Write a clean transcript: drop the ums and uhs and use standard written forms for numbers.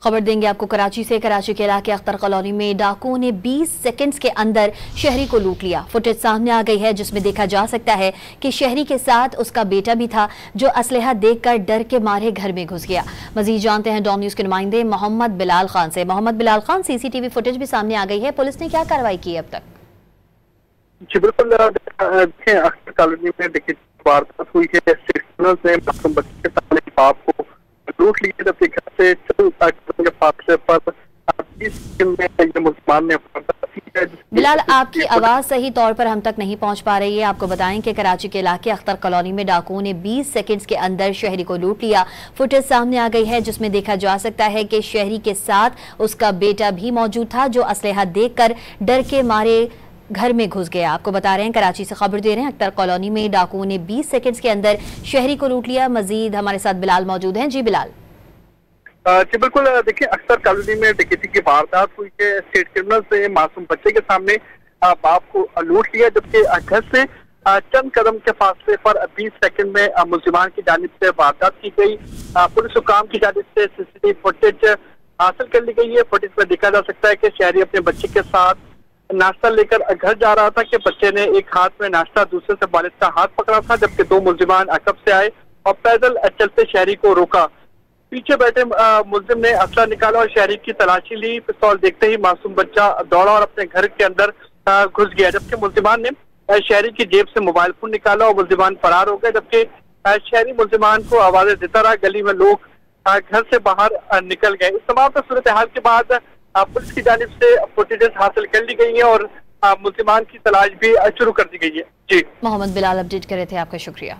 खबर देंगे आपको कराची से। कराची के इलाके अख्तर कॉलोनी में डाकुओं ने 20 सेकंड्स के अंदर शहरी को लूट लिया। फुटेज सामने आ गई है जिसमें देखा जा सकता है कि शहरी के साथ उसका बेटा भी था जो असलहा देखकर डर के मारे घर में घुस गया। मजीद जानते हैं डॉन न्यूज के नुमाइंदे मोहम्मद बिलाल खान से। मोहम्मद बिलाल खान, सीसीटीवी फुटेज भी सामने आ गई है, पुलिस ने क्या कार्रवाई की अब तक? जी बिल्कुल, अख्तर कॉलोनी में देखिए वारदात हुई है। ने मासूम बच्चे के सामने बाप को लूट लिया, जबकि घर से के फासले पर 20 में ये मुसलमान ने बिलाल, आपकी आवाज सही तौर पर हम तक नहीं पहुंच पा रही है। आपको बताएं कि कराची के इलाके अख्तर कॉलोनी में डाकुओं ने 20 सेकंड्स के अंदर शहरी को लूट लिया। फुटेज सामने आ गई है जिसमें देखा जा सकता है कि शहरी के साथ उसका बेटा भी मौजूद था जो असलहा देखकर डर के मारे घर में घुस गया। आपको बता रहे हैं, कराची से खबर दे रहे हैं, अख्तर कॉलोनी में डाकुओं ने 20 सेकंड्स के अंदर शहरी को लूट लिया। मजीद हमारे साथ बिलाल मौजूद हैं। जी बिलाल। जी बिल्कुल, देखिए अख्तर कॉलोनी में डकैती की वारदात हुई है। स्टेट क्रिमिनल से मासूम बच्चे के सामने बाप को लूट लिया, जबकि घर से चंद कदम के फासले पर 20 सेकंड में मुलजिमान की जानिब से वारदात की गई। पुलिस हुकाम की जानिब से सीसीटीवी फुटेज हासिल कर ली गई है। फुटेज में देखा जा सकता है कि शहरी अपने बच्चे के साथ नाश्ता लेकर घर जा रहा था कि बच्चे ने एक हाथ में नाश्ता, दूसरे से वालिद का हाथ पकड़ा था, जबकि दो मुलजिमान अकब से आए और पैदल चलते शहरी को रोका। पीछे बैठे मुलजिम ने असला निकाला और शहरी की तलाशी ली। पिस्तौल देखते ही मासूम बच्चा दौड़ा और अपने घर के अंदर घुस गया, जबकि मुलजिमान ने शहरी की जेब से मोबाइल फोन निकाला और मुलजिमान फरार हो गए। जबकि शहरी मुलजिमान को आवाजें देता रहा। गली में लोग घर से बाहर निकल गए। इस तमाम सूरत हाल के बाद पुलिस की जानिब से फुटेजेस हासिल कर ली गई है और मुलजिमान की तलाश भी शुरू कर दी गई है। जी मोहम्मद बिलाल अपडेट कर रहे थे, आपका शुक्रिया।